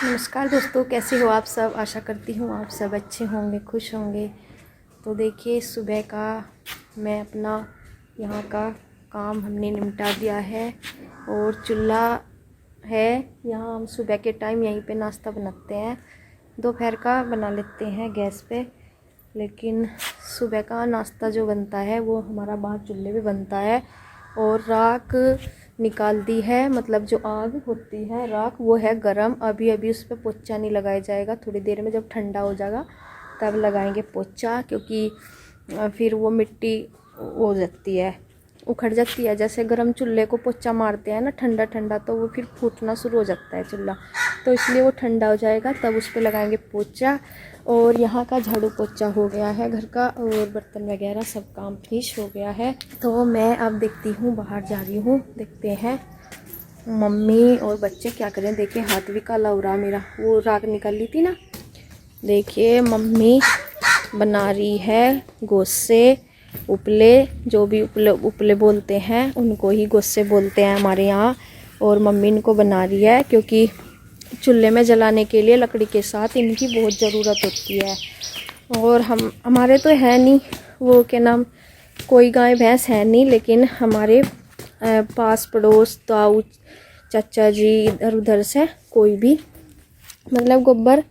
नमस्कार दोस्तों, कैसे हो आप सब। आशा करती हूँ आप सब अच्छे होंगे, खुश होंगे। तो देखिए, सुबह का मैं अपना यहाँ का काम हमने निपटा दिया है और चूल्हा है यहाँ। हम सुबह के टाइम यहीं पे नाश्ता बनाते हैं, दोपहर का बना लेते हैं गैस पे, लेकिन सुबह का नाश्ता जो बनता है वो हमारा बाहर चूल्हे पे बनता है। और राख निकाल दी है, मतलब जो आग होती है राख, वो है गरम। अभी अभी उस पर पोछा नहीं लगाया जाएगा, थोड़ी देर में जब ठंडा हो जाएगा तब लगाएंगे पोछा, क्योंकि फिर वो मिट्टी हो जाती है, उखड़ जाती है। जैसे गरम चूल्हे को पोछा मारते हैं ना ठंडा ठंडा, तो वो फिर फूटना शुरू हो जाता है चूल्हा, तो इसलिए वो ठंडा हो जाएगा तब उस पर लगाएंगे पोछा। और यहाँ का झाड़ू पोछा हो गया है घर का, और बर्तन वगैरह सब काम फिनिश हो गया है। तो मैं अब देखती हूँ, बाहर जा रही हूँ, देखते हैं मम्मी और बच्चे क्या करें। देखिए हाथ भी काला हो रहा मेरा, वो राख निकाल ली थी ना। देखिए मम्मी बना रही है गोश्ते, उपले, जो भी उपले उपले बोलते हैं उनको ही गोश्ते बोलते हैं हमारे यहाँ। और मम्मी इनको बना रही है क्योंकि चूल्हे में जलाने के लिए लकड़ी के साथ इनकी बहुत ज़रूरत होती है। और हमारे तो है नहीं वो क्या नाम, कोई गाय भैंस है नहीं, लेकिन हमारे पास पड़ोस ताऊ चाचा जी इधर उधर से कोई भी मतलब गोबर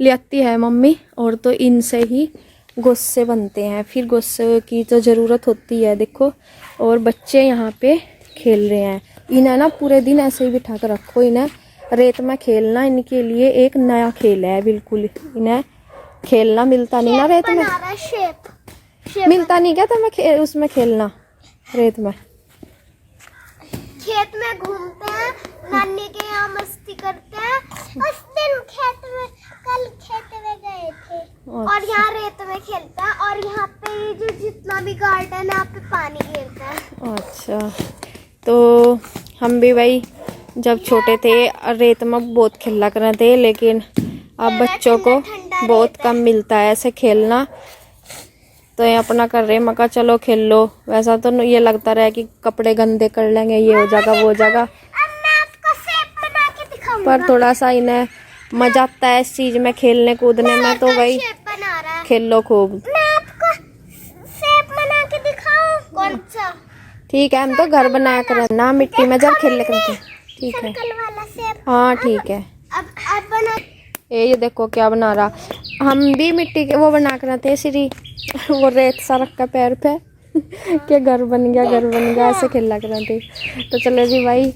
ले आती है मम्मी, और तो इनसे ही गोश्ते बनते हैं। फिर गोश्ते की तो ज़रूरत होती है, देखो। और बच्चे यहाँ पे खेल रहे हैं, इन्हें ना पूरे दिन ऐसे ही बिठा कर रखो। इन्हें रेत में खेलना इनके लिए एक नया खेल है, बिल्कुल इन्हें खेलना मिलता नहीं ना रेत में। शेप मिलता नहीं क्या तुम्हें उसमें खेलना, रेत में? खेत में घूमते हैं, नानी के यहाँ मस्ती करते हैं। उस दिन कल खेत में गए थे। अच्छा। और यहाँ रेत में खेलते हैं, और यहाँ पे जो जितना भी गार्डन है यहाँ पे पानी गिरता है। अच्छा, तो हम भी भाई जब छोटे थे रेत में बहुत खेला करते थे, लेकिन अब बच्चों को बहुत कम मिलता है ऐसे खेलना। तो ये अपना कर रहे, मका चलो खेल लो। वैसा तो ये लगता रहा कि कपड़े गंदे कर लेंगे, ये हो जाएगा वो हो जाएगा, पर थोड़ा सा इन्हें मजा आता है इस चीज में खेलने कूदने में, तो भाई खेल लो खूब। ठीक है, हम तो घर बनाया करें ना मिट्टी में जब खेल करते। ठीक है, हाँ ठीक है। अब बना ये देखो क्या बना रहा, हम भी मिट्टी के वो बना कर थे श्री, वो रेत सा रखा पैर पे क्या घर बन गया, घर बन गया, ऐसे खेला कर थे। तो चलो जी भाई,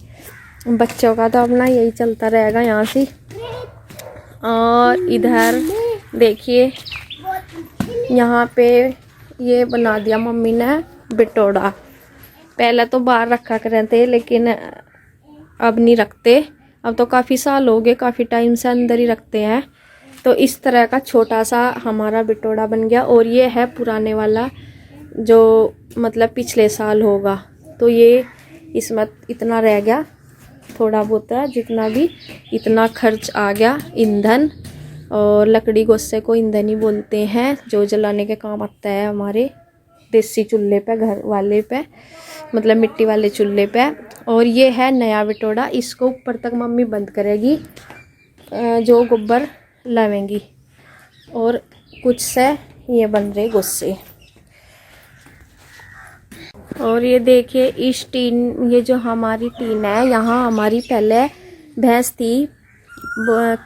बच्चों का तो अपना यही चलता रहेगा यहाँ से। और इधर देखिए यहाँ पे ये बना दिया मम्मी ने बिटोड़ा। पहले तो बाहर रखा करते थे, लेकिन अब नहीं रखते, अब तो काफ़ी साल हो गए, काफ़ी टाइम से अंदर ही रखते हैं। तो इस तरह का छोटा सा हमारा बिटोड़ा बन गया। और ये है पुराने वाला, जो मतलब पिछले साल होगा, तो ये इसमें इतना रह गया, थोड़ा बहुत है जितना भी, इतना खर्च आ गया। ईंधन और लकड़ी गोश्ते को ईंधन ही बोलते हैं, जो जलाने के काम आता है हमारे देसी चूल्हे पे, घर वाले पे, मतलब मिट्टी वाले चूल्हे पे। और ये है नया बिटोड़ा, इसको ऊपर तक मम्मी बंद करेगी, जो गोबर लावेंगी। और कुछ से ये बन रहे गोश्ते। और ये देखिए इस टीन, ये जो हमारी टीन है, यहाँ हमारी पहले भैंस थी,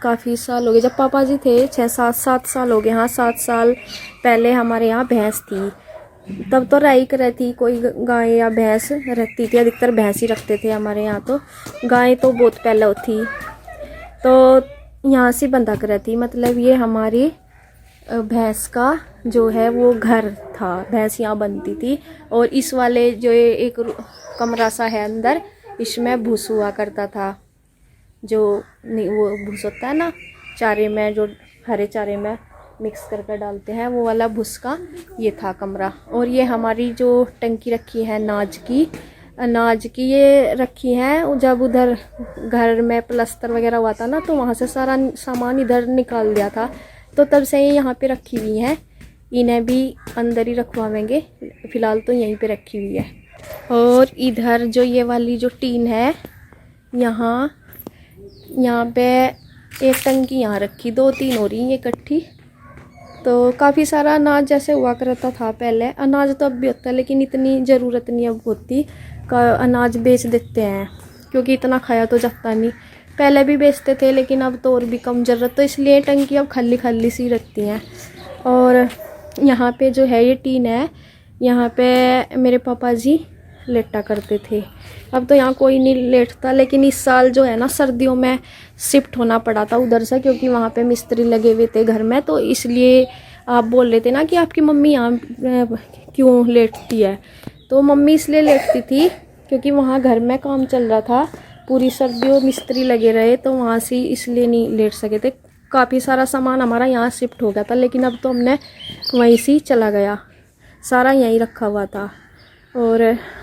काफ़ी साल हो गए, जब पापा जी थे 6-7 साल हो गए, हाँ 7 साल पहले हमारे यहाँ भैंस थी। तब तो रही कर रहती, कोई गाय या भैंस रहती थी, अधिकतर भैंस ही रखते थे हमारे यहाँ। तो गाय तो बहुत पहले थी, तो यहाँ से बंधा कर रहती, मतलब ये हमारी भैंस का जो है वो घर था, भैंस यहाँ बनती थी। और इस वाले जो एक कमरा सा है अंदर, इसमें भूस हुआ करता था, जो वो भूस होता है ना चारे में, जो हरे चारे में मिक्स करके डालते हैं, वो वाला भूस का ये था कमरा। और ये हमारी जो टंकी रखी है अनाज की ये रखी है, जब उधर घर में प्लास्टर वगैरह हुआ था ना, तो वहाँ से सारा सामान इधर निकाल दिया था, तो तब से ये यहाँ पे रखी हुई हैं। इन्हें भी अंदर ही रखवाएंगे, फ़िलहाल तो यहीं पे रखी हुई है। और इधर जो ये वाली जो टीन है, यहाँ पे एक टंकी यहाँ रखी, 2-3 हो रही हैं इकट्ठी। तो काफ़ी सारा अनाज जैसे हुआ करता था पहले, अनाज तो अब भी होता है लेकिन इतनी ज़रूरत नहीं अब होती का अनाज बेच देते हैं, क्योंकि इतना खाया तो जाता नहीं। पहले भी बेचते थे लेकिन अब तो और भी कम ज़रूरत, तो इसलिए टंकी अब खाली खाली सी रखती हैं। और यहाँ पे जो है ये टीन है, यहाँ पे मेरे पापा जी लेटा करते थे। अब तो यहाँ कोई नहीं लेटता, लेकिन इस साल जो है ना सर्दियों में शिफ्ट होना पड़ा था उधर से, क्योंकि वहाँ पे मिस्त्री लगे हुए थे घर में। तो इसलिए आप बोल रहे थे ना कि आपकी मम्मी यहाँ क्यों लेटती है, तो मम्मी इसलिए लेटती थी क्योंकि वहाँ घर में काम चल रहा था, पूरी सर्दियों मिस्त्री लगे रहे, तो वहाँ से इसलिए नहीं लेट सके थे। काफ़ी सारा सामान हमारा यहाँ शिफ्ट हो गया था, लेकिन अब तो हमने वहीं से चला गया, सारा यहीं रखा हुआ था। और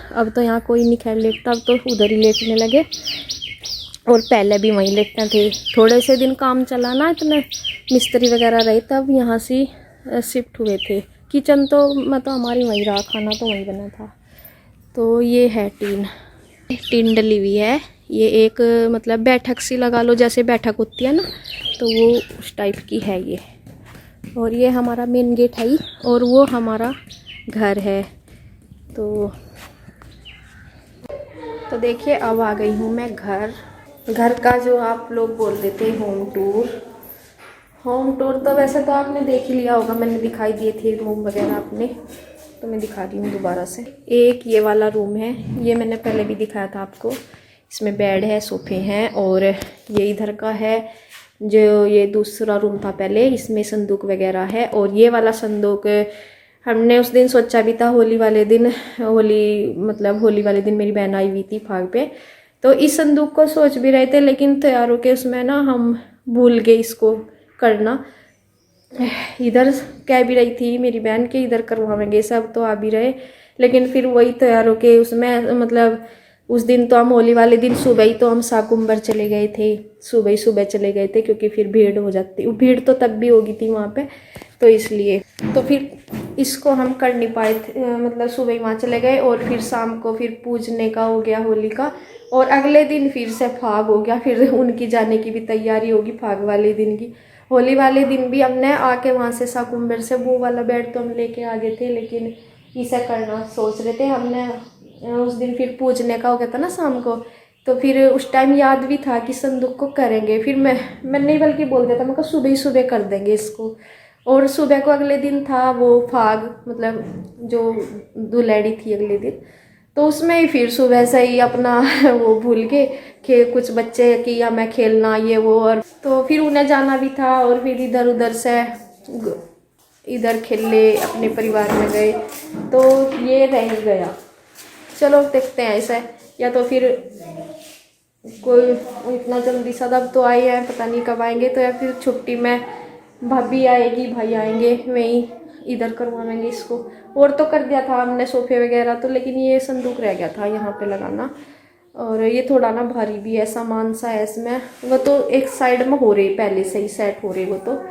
अब तो यहाँ कोई नहीं खैर लेटता, अब तो उधर ही लेटने लगे। और पहले भी वहीं लेटते थे, थोड़े से दिन काम चला ना, इतने मिस्त्री वगैरह रहे, तब यहाँ से शिफ्ट हुए थे। किचन तो मतलब हमारी वहीं रहा, खाना तो वहीं बना था। तो ये है टीन डली हुई है, ये एक मतलब बैठक सी लगा लो, जैसे बैठक होती है ना, तो वो उस टाइप की है ये। और ये हमारा मेन गेट है, और वो हमारा घर है। तो देखिए अब आ गई हूँ मैं घर का जो आप लोग बोल रहे थे होम टूर तो वैसे तो आपने देख ही लिया होगा, मैंने दिखाई दिए थे रूम वगैरह अपने, तो मैं दिखा रही हूँ दोबारा से। एक ये वाला रूम है, ये मैंने पहले भी दिखाया था आपको, इसमें बेड है, सोफे हैं। और ये इधर का है जो ये दूसरा रूम था पहले, इसमें संदूक वगैरह है। और ये वाला संदूक हमने उस दिन सोचा भी था, होली वाले दिन मेरी बहन आई हुई थी फाग पे, तो इस संदूक को सोच भी रहे थे, लेकिन तैयार होके उसमें ना हम भूल गए इसको करना। इधर कह भी रही थी मेरी बहन के इधर करवाएंगे, सब तो आ भी रहे, लेकिन फिर वही तैयार होके उसमें मतलब उस दिन तो हम होली वाले दिन सुबह ही तो हम साकुम्बर चले गए थे, सुबह चले गए थे, क्योंकि फिर भीड़ हो जाती, भीड़ तो तब भी होगी थी वहाँ पे, तो इसलिए तो फिर इसको हम कर नहीं पाए थे, मतलब सुबह ही वहाँ चले गए। और फिर शाम को फिर पूजने का हो गया होली का, और अगले दिन फिर से फाग हो गया, फिर उनकी जाने की भी तैयारी होगी फाग वाले दिन की। होली वाले दिन भी हमने आके वहाँ से साकुम्बर से वो वाला बेड तो हम लेके आ गए थे, लेकिन इसे करना सोच रहे थे हमने उस दिन। फिर पूजने का हो गया था ना शाम को, तो फिर उस टाइम याद भी था कि संदूक को करेंगे, फिर मैं नहीं बल्कि बोल दिया था, मैं कहा सुबह ही सुबह कर देंगे इसको। और सुबह को अगले दिन था वो फाग, मतलब जो दुलेड़ी थी अगले दिन, तो उसमें ही फिर सुबह से ही अपना वो भूल के कुछ बच्चे कि या मैं खेलना ये वो, और तो फिर उन्हें जाना भी था, और फिर इधर उधर से इधर खेले अपने परिवार में गए, तो ये रह ही गया। चलो देखते हैं ऐसा, या तो फिर कोई इतना जल्दी सदब तो आए हैं, पता नहीं कब आएंगे, तो या फिर छुट्टी में भाभी आएगी, भाई आएंगे, वहीं इधर करवाएंगे इसको। और तो कर दिया था हमने सोफे वगैरह तो, लेकिन ये संदूक रह गया था यहाँ पे लगाना। और ये थोड़ा ना भारी भी है, सामान सा है इसमें, वो तो एक साइड में हो रही पहले से ही सेट हो रही, वो तो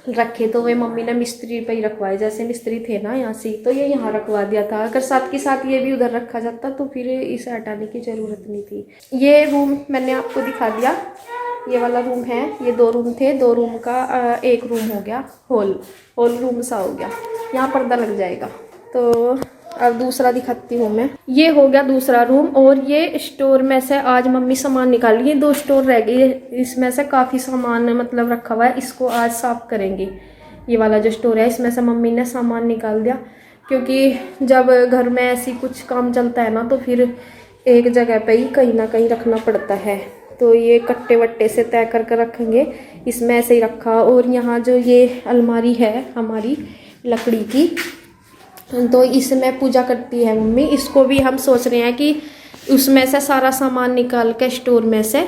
रखे तो वे मम्मी ने मिस्त्री पे ही रखवाए, जैसे मिस्त्री थे ना यहाँ से, तो ये यहाँ रखवा दिया था। अगर साथ के साथ ये भी उधर रखा जाता तो फिर इसे हटाने की ज़रूरत नहीं थी। ये रूम मैंने आपको दिखा दिया, ये वाला रूम है, ये 2 रूम थे, 2 रूम का एक रूम हो गया हॉल रूम सा हो गया, यहाँ पर्दा लग जाएगा। तो अब दूसरा दिखाती हूँ मैं, ये हो गया दूसरा रूम। और ये स्टोर में से आज मम्मी सामान निकाल रही है, 2 स्टोर रह गई, इसमें से काफ़ी सामान मतलब रखा हुआ है, इसको आज साफ करेंगे। ये वाला जो स्टोर है इसमें से मम्मी ने सामान निकाल दिया, क्योंकि जब घर में ऐसी कुछ काम चलता है ना, तो फिर एक जगह पे ही कहीं ना कहीं रखना पड़ता है। तो ये कट्टे वट्टे से तय करके रखेंगे, इसमें ऐसे ही रखा। और यहाँ जो ये अलमारी है हमारी लकड़ी की, तो इसमें पूजा करती है मम्मी, इसको भी हम सोच रहे हैं कि उसमें से सारा सामान निकाल के स्टोर में से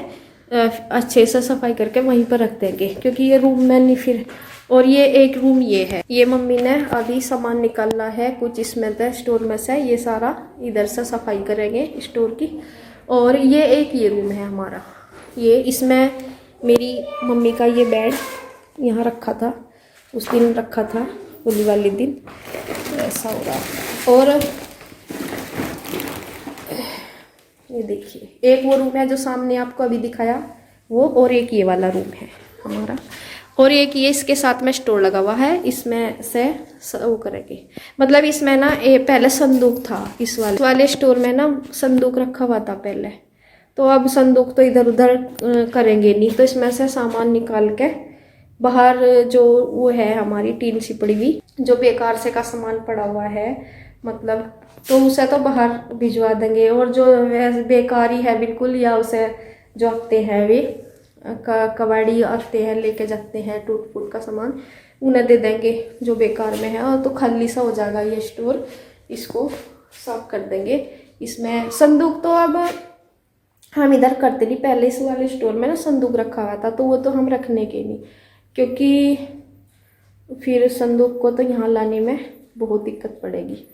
अच्छे से सफाई करके वहीं पर रख देंगे, क्योंकि ये रूम में नहीं फिर। और ये एक रूम ये है, ये मम्मी ने अभी सामान निकालना है कुछ इसमें से स्टोर में से, ये सारा इधर से सफाई करेंगे स्टोर की। और ये एक ये रूम है हमारा, ये इसमें मेरी मम्मी का ये बेड यहाँ रखा था, उस दिन रखा था होली वाले दिन, ऐसा हो रहा। और ये देखिए एक वो रूम है जो सामने आपको अभी दिखाया, वो, और एक ये वाला रूम है हमारा, और एक ये इसके साथ में स्टोर लगा हुआ है। इसमें से वो करेंगे, मतलब इसमें ना ये पहले संदूक था, इस वाले स्टोर में ना संदूक रखा हुआ था पहले, तो अब संदूक तो इधर उधर करेंगे नहीं, तो इसमें से सामान निकाल के बाहर जो वो है हमारी टीन सी पड़ी हुई, जो बेकार से का सामान पड़ा हुआ है मतलब, तो उसे तो बाहर भिजवा देंगे, और जो बेकारी है बिल्कुल, या उसे जो आते हैं वे कबाड़ी आते हैं लेके जाते हैं टूट फूट का सामान, उन्हें दे देंगे जो बेकार में है, और तो खाली सा हो जाएगा ये स्टोर, इसको साफ कर देंगे। इसमें संदूक तो अब हम इधर करते नहीं, पहले इस वाले स्टोर में ना संदूक रखा हुआ था, तो वो तो हम रखने के नहीं, क्योंकि फिर संदूक को तो यहाँ लाने में बहुत दिक्कत पड़ेगी,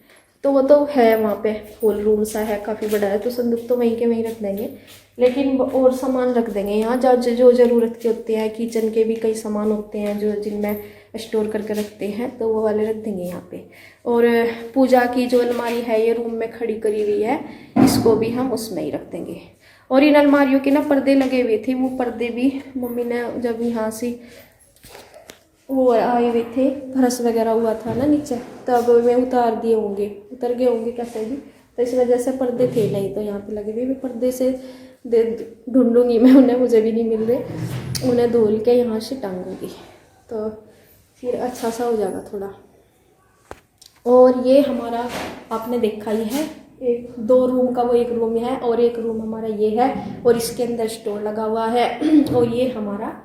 तो वो तो है वहाँ पे हॉल रूम सा है, काफ़ी बड़ा है, तो संदूक तो वहीं के वहीं रख देंगे, लेकिन और सामान रख देंगे यहाँ जो ज़रूरत के होते हैं। किचन के भी कई सामान होते हैं जो जिनमें स्टोर करके रखते हैं, तो वो वाले रख देंगे यहाँ पे। और पूजा की जो अलमारी है ये रूम में खड़ी करी हुई है, इसको भी हम उसमें ही रख देंगे। और इन अलमारियों के ना पर्दे लगे हुए थे, वो पर्दे भी मम्मी ने जब यहाँ से वो आए हुए थे, फरस वगैरह हुआ था ना नीचे, तब वे उतर गए होंगे कैसे भी, तो इस वजह से पर्दे थे नहीं, तो यहाँ पे लगे हुए पर्दे से ढूंढूंगी मैं उन्हें, मुझे भी नहीं मिल रहे, उन्हें धुल के यहाँ से टांगूंगी, तो फिर अच्छा सा हो जाएगा थोड़ा। और ये हमारा आपने देखा ही है, एक 2 रूम का वो एक रूम है, और एक रूम हमारा ये है, और इसके अंदर स्टोर लगा हुआ है, और ये हमारा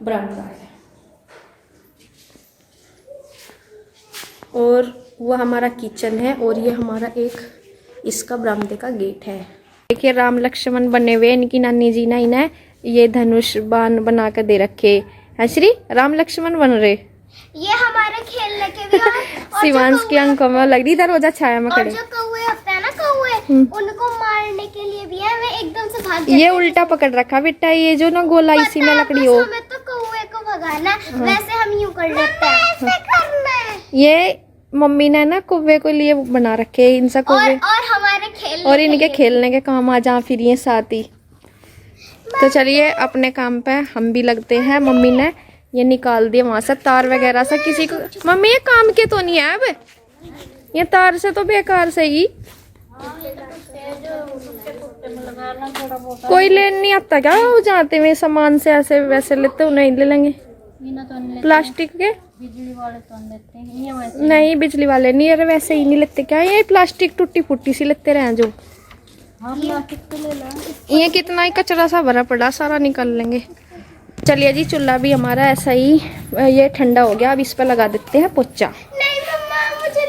बरामदा है, और वह हमारा किचन है, और ये हमारा एक इसका बरामदे का गेट है। देखिए राम लक्ष्मण बने हुए, इनकी नानी जी ना इन्हें ये धनुष बाण बना कर दे रखे है, श्री राम लक्ष्मण बन रहे, ये हमारे खेलने के भी और शिवांश की आंखों में लग रही इधर रोजा छाया में खड़े, जो कौवे होते हैं ना कौवे, उनको मारने के लिए भी है, वे एकदम से भाग ये उल्टा पकड़ रखा बेटा, ये जो ना गोला इसी में लकड़ी हो, हमें तो कौवे को भगाना, वैसे हम यूं कर लेते हैं, ऐसे करना है। ये मम्मी ने ना कौवे को लिए बना रखे इनसे कौवे, और हमारे खेलने और इनके खेलने के काम आ जा फिर ये साथ ही। तो चलिए अपने काम पे हम भी लगते हैं। मम्मी ने ये निकाल दिए वहां से तार वगैरह से, किसी को मम्मी ये काम के तो नहीं है अब, ये तार से तो बेकार से ही कोई लेने नहीं आता क्या, वो जाते हुए सामान से ऐसे वैसे लेते हो, नहीं ले लेंगे प्लास्टिक के, बिजली वाले तो लेते हैं, ये वैसे नहीं बिजली वाले नहीं, अरे वैसे ही नहीं लेते क्या, ये प्लास्टिक टूटी फूटी सी लेते रहे जो, हम प्लास्टिक तो ले लो, ये कितना ही कचरा सा भरा पड़ा, सारा निकाल लेंगे। चलिए जी चूल्हा भी हमारा ऐसा ही ये ठंडा हो गया, अब इस पर लगा देते हैं पोचा। नहीं मम्मा मुझे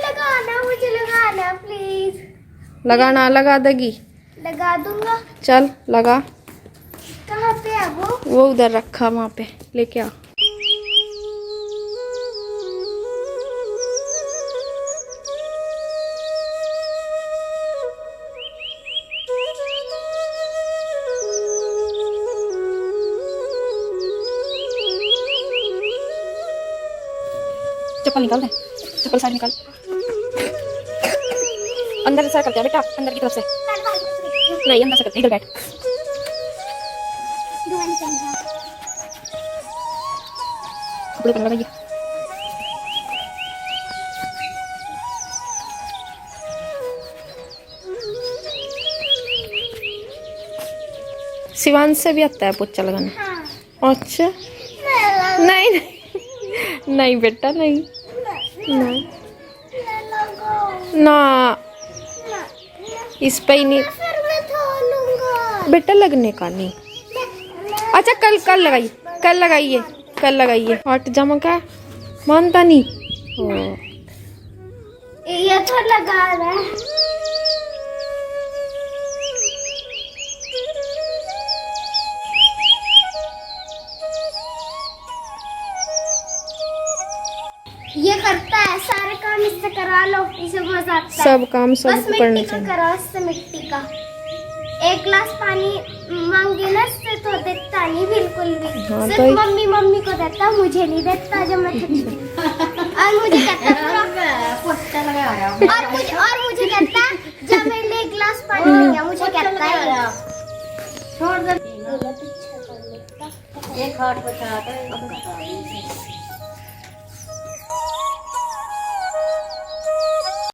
लगाना प्लीज, लगाना लगा देगी, लगा दूंगा। चल लगा, कहाँ पे है वो उधर रखा वहाँ पे, लेके आ। चप्पल निकाल दे, चप्पल साइड निकाल, अंदर से करते हैं बेटा, अंदर की तरफ से नहीं, अंदर से करते हैं, इधर बैठ, कपड़े पहन लगाइए। शिवांश से भी आता है पोछा लगाना? हाँ। अच्छा नहीं नहीं नहीं बेटा नहीं नहीं ना, इस पे ही नहीं बेटा, लगने का नहीं। अच्छा कल लगाइए कल लगाइए, हट जमा का मानता नहीं ये तो लगा रहा है। ये करता है सारे काम, इससे करा लो, इसे मजा आता है। सब काम सब करने चाहिए। करा इससे मिट्टी का, एक गिलास पानी मांगे ना इससे तो देता नहीं बिल्कुल भी। हाँ, सिर्फ तो मम्मी को देता, मुझे नहीं देता जब मैं और मुझे कहता और मुझे कहता जब मेरे लिए एक गिलास पानी नहीं है, मुझे कहता है छोड़ दे। एक खाट पर चढ़ा कर